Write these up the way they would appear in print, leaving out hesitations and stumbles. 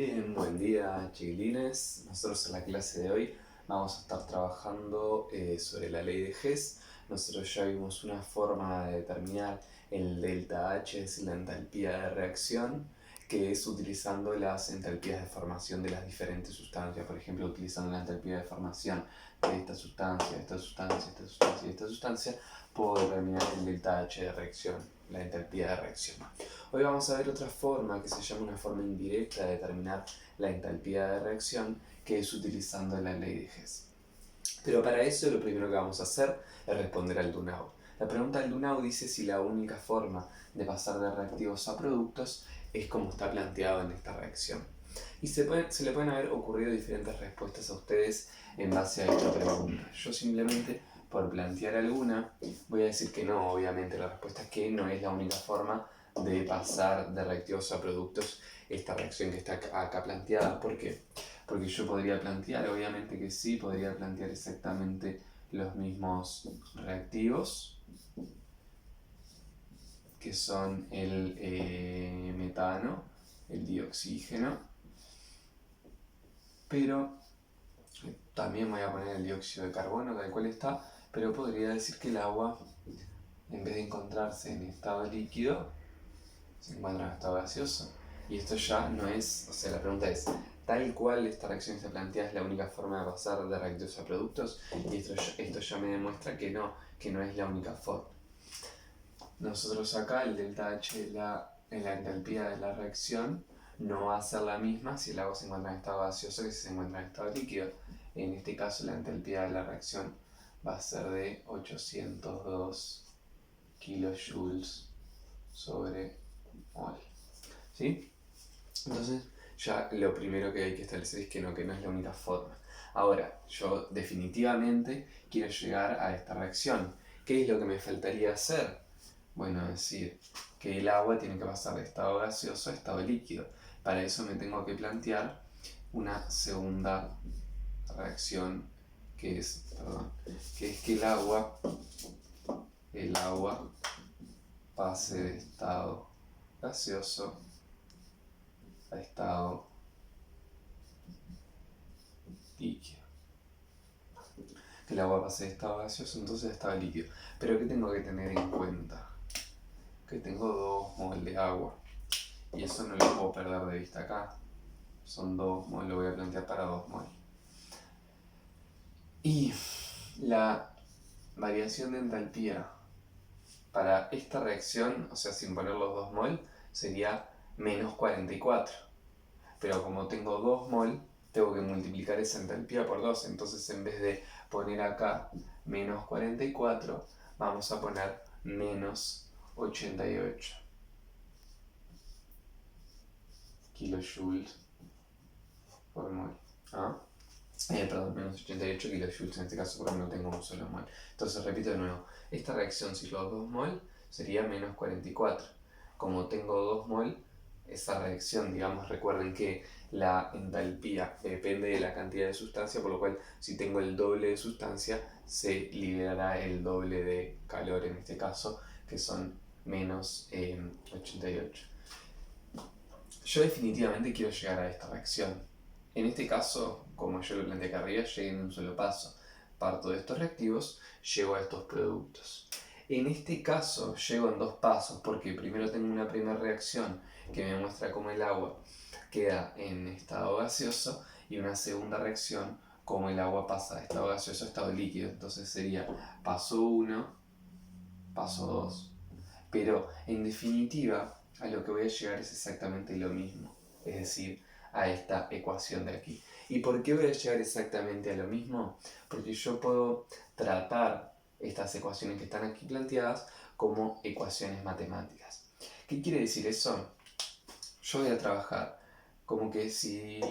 Bien, buen día chiquilines. Nosotros en la clase de hoy vamos a estar trabajando sobre la ley de Hess. Nosotros ya vimos una forma de determinar el delta H, es decir, la entalpía de reacción, que es utilizando las entalpías de formación de las diferentes sustancias. Por ejemplo, utilizando la entalpía de formación de esta sustancia, esta sustancia, esta sustancia y esta sustancia, puedo determinar el delta H de reacción, la entalpía de reacción. Hoy vamos a ver otra forma que se llama una forma indirecta de determinar la entalpía de reacción, que es utilizando la ley de Hess. Pero para eso lo primero que vamos a hacer es responder al do-now. La pregunta del do-now dice si la única forma de pasar de reactivos a productos es como está planteado en esta reacción. Y se le pueden haber ocurrido diferentes respuestas a ustedes en base a esta pregunta. Yo simplemente, por plantear alguna, voy a decir que no. Obviamente la respuesta es que no es la única forma de pasar de reactivos a productos esta reacción que está acá planteada. ¿Por qué? Porque yo podría plantear, obviamente que sí, podría plantear exactamente los mismos reactivos, que son el metano, el dioxígeno, pero también voy a poner el dióxido de carbono, tal cual está, pero podría decir que el agua, en vez de encontrarse en estado líquido, se encuentra en estado gaseoso. Y esto ya no es, o sea, la pregunta es, tal cual esta reacción se plantea es la única forma de pasar de reactivos a productos, y esto ya me demuestra que no es la única forma. Nosotros acá el delta H en la entalpía de la reacción no va a ser la misma si el agua se encuentra en estado gaseoso que si se encuentra en estado líquido. En este caso la entalpía de la reacción va a ser de 802 kilojoules sobre mol. ¿Sí? Entonces ya lo primero que hay que establecer es que no es la única forma. Ahora, yo definitivamente quiero llegar a esta reacción. ¿Qué es lo que me faltaría hacer? Bueno, decir que el agua tiene que pasar de estado gaseoso a estado líquido. Para eso me tengo que plantear una segunda reacción que es que el agua pase de estado gaseoso a estado líquido. Que el agua pase de estado gaseoso entonces a estado líquido. Pero ¿qué tengo que tener en cuenta? Que tengo 2 mol de agua. Y eso no lo puedo perder de vista acá. Son 2 mol, lo voy a plantear para 2 mol. Y la variación de entalpía para esta reacción, o sea, sin poner los 2 mol, sería menos 44. Pero como tengo 2 mol, tengo que multiplicar esa entalpía por 2. Entonces, en vez de poner acá menos 44, vamos a poner menos 88 kilojoules por mol. Perdón, menos 88 kilojoules en este caso porque no tengo un solo mol. Entonces repito de nuevo, esta reacción si los 2 mol sería menos 44. Como tengo 2 mol, esa reacción, digamos, recuerden que la entalpía depende de la cantidad de sustancia, por lo cual si tengo el doble de sustancia se liberará el doble de calor en este caso, que son menos 88. Yo definitivamente quiero llegar a esta reacción. En este caso, como yo lo planteé acá arriba, llegué en un solo paso. Parto de estos reactivos, llego a estos productos. En este caso, llego en 2 pasos, porque primero tengo una primera reacción que me muestra cómo el agua queda en estado gaseoso y una segunda reacción cómo el agua pasa de estado gaseoso a estado líquido. Entonces sería paso 1, paso 2. Pero en definitiva, a lo que voy a llegar es exactamente lo mismo, es decir, a esta ecuación de aquí. ¿Y por qué voy a llegar exactamente a lo mismo? Porque yo puedo tratar estas ecuaciones que están aquí planteadas como ecuaciones matemáticas. ¿Qué quiere decir eso? Yo voy a trabajar como que si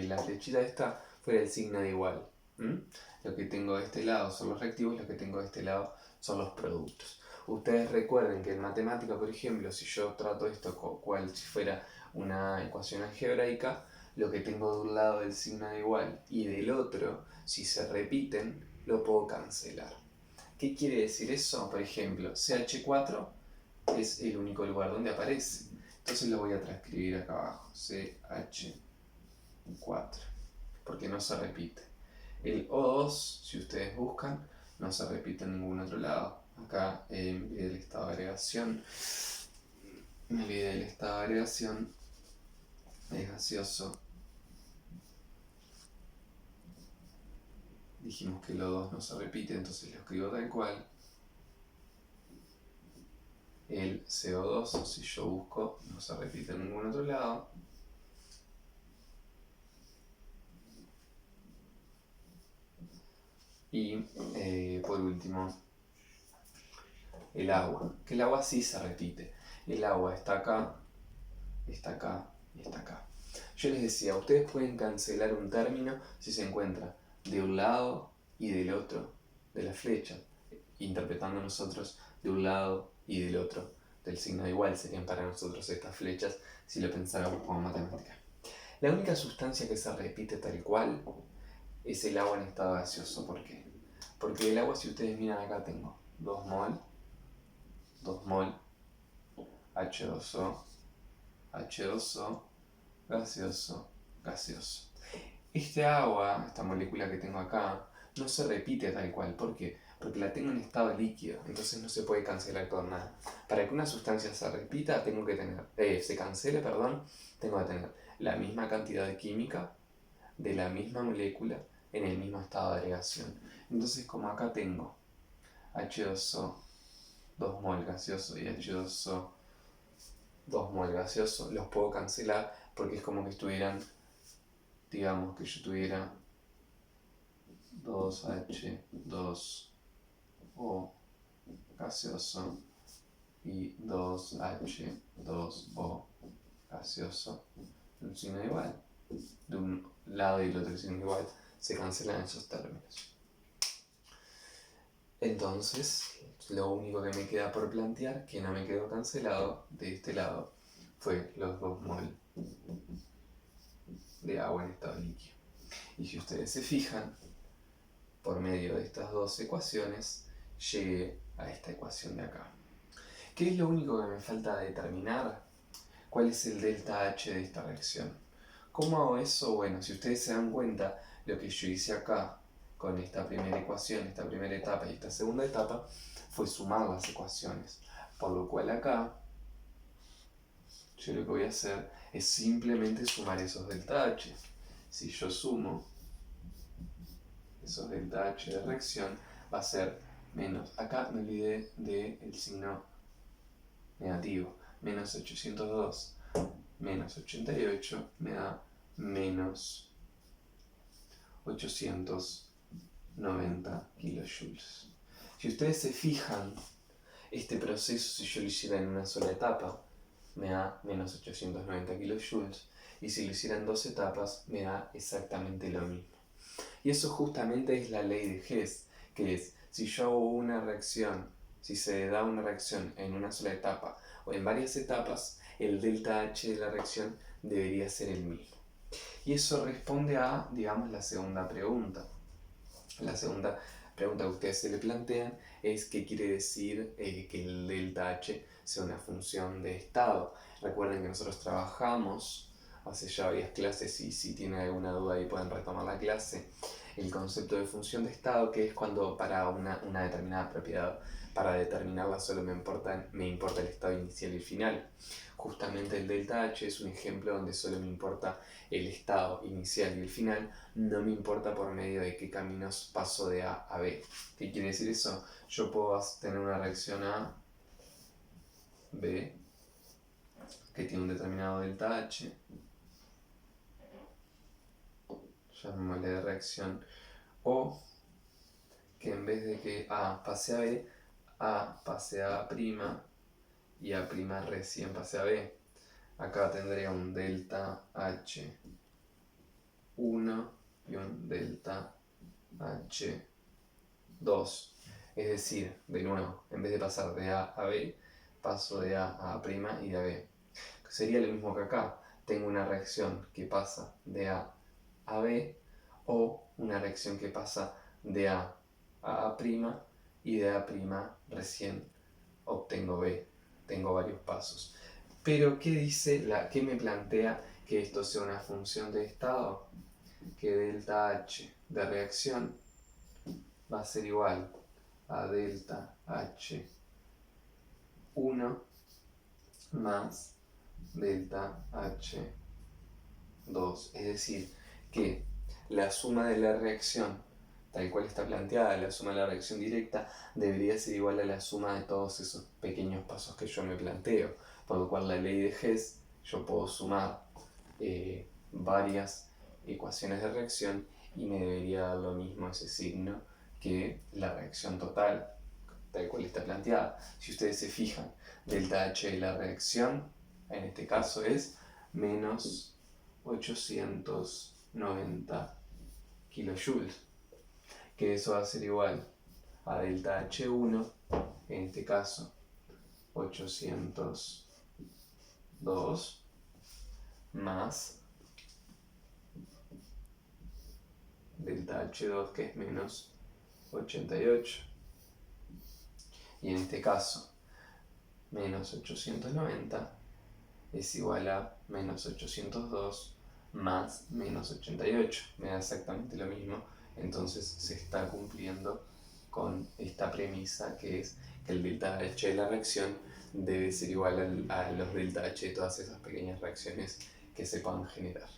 la flechita esta fuera el signo de igual. Lo que tengo de este lado son los reactivos, lo que tengo de este lado son los productos. Ustedes recuerden que en matemática, por ejemplo, si yo trato esto cual si fuera una ecuación algebraica, lo que tengo de un lado del signo de igual y del otro, si se repiten, lo puedo cancelar. ¿Qué quiere decir eso? Por ejemplo, CH4 es el único lugar donde aparece. Entonces lo voy a transcribir acá abajo. CH4. 4, porque no se repite. El O2, si ustedes buscan, no se repite en ningún otro lado. Acá me olvidé del estado de agregación. Es gaseoso. Dijimos que el O2 no se repite, entonces lo escribo tal cual. El CO2, si yo busco, no se repite en ningún otro lado. Y por último, el agua. Que el agua sí se repite. El agua está acá, está acá y está acá. Yo les decía, ustedes pueden cancelar un término si se encuentra de un lado y del otro de la flecha, interpretando nosotros de un lado y del otro del signo de igual. Serían para nosotros estas flechas si lo pensáramos como matemática. La única sustancia que se repite tal cual es el agua en estado gaseoso. ¿Por qué? Porque el agua, si ustedes miran acá, tengo 2 mol, H2O, H2O, gaseoso, gaseoso. Este agua, esta molécula que tengo acá, no se repite tal cual. ¿Por qué? Porque la tengo en estado líquido, entonces no se puede cancelar con nada. Para que una sustancia se repita, tengo que tener, se cancele, perdón, tengo que tener la misma cantidad de química de la misma molécula en el mismo estado de agregación. Entonces, como acá tengo H2O, 2 mol gaseoso y H2O, 2 mol gaseoso, los puedo cancelar porque es como que estuvieran, digamos que yo tuviera 2H2O gaseoso y 2H2O gaseoso, un signo igual. De un lado y el otro signo igual, se cancelan esos términos. Entonces, lo único que me queda por plantear, que no me quedó cancelado de este lado, fue los 2 mol de agua en estado líquido. Y si ustedes se fijan, por medio de estas dos ecuaciones, llegué a esta ecuación de acá. ¿Qué es lo único que me falta determinar? ¿Cuál es el delta H de esta reacción? ¿Cómo hago eso? Bueno, si ustedes se dan cuenta, lo que yo hice acá con esta primera ecuación, esta primera etapa y esta segunda etapa, fue sumar las ecuaciones. Por lo cual acá, yo lo que voy a hacer es simplemente sumar esos delta H. Si yo sumo esos delta H de reacción, va a ser menos. Acá me olvidé del signo negativo. Menos 802 menos 88 me da menos 890 kilojoules. Si ustedes se fijan, este proceso, si yo lo hiciera en una sola etapa, me da menos 890 kilojoules, y si lo hiciera en 2 etapas, me da exactamente lo mismo. Y eso justamente es la ley de Hess, que es, si yo hago una reacción, si se da una reacción en una sola etapa o en varias etapas, el delta H de la reacción debería ser el mismo. Y eso responde a, digamos, la segunda pregunta. La segunda pregunta que ustedes se le plantean es qué quiere decir que el delta H sea una función de estado. Recuerden que nosotros trabajamos hace ya varias clases, y si tienen alguna duda ahí pueden retomar la clase, el concepto de función de estado, que es cuando para una determinada propiedad, para determinarla solo me importa el estado inicial y el final. Justamente el delta H es un ejemplo donde solo me importa el estado inicial y el final, no me importa por medio de qué caminos paso de A a B. ¿Qué quiere decir eso? Yo puedo tener una reacción A, B, que tiene un determinado delta H, llamémosle de reacción, o que en vez de que A pase a B, A pase a A' y A' recién pase a B. Acá tendría un delta H1 y un delta H2. Es decir, de nuevo, en vez de pasar de A a B, paso de A a A' y de A a B. Sería lo mismo que acá. Tengo una reacción que pasa de A a B, o una reacción que pasa de A a A' y de A' recién obtengo B. Tengo varios pasos. Pero, ¿qué me plantea que esto sea una función de estado, que delta H de reacción va a ser igual a delta H1 más delta H2. Es decir, que la suma de la reacción, tal cual está planteada, la suma de la reacción directa, debería ser igual a la suma de todos esos pequeños pasos que yo me planteo. Por lo cual la ley de Hess, yo puedo sumar varias ecuaciones de reacción y me debería dar lo mismo ese signo que la reacción total, tal cual está planteada. Si ustedes se fijan, delta H de la reacción, en este caso es menos 890 kilojoules, que eso va a ser igual a delta H1, en este caso 802, más delta H2, que es menos 88. Y en este caso, menos 890 es igual a menos 802 más menos 88. Me da exactamente lo mismo. Entonces se está cumpliendo con esta premisa, que es que el delta H de la reacción debe ser igual a los delta H de todas esas pequeñas reacciones que se puedan generar.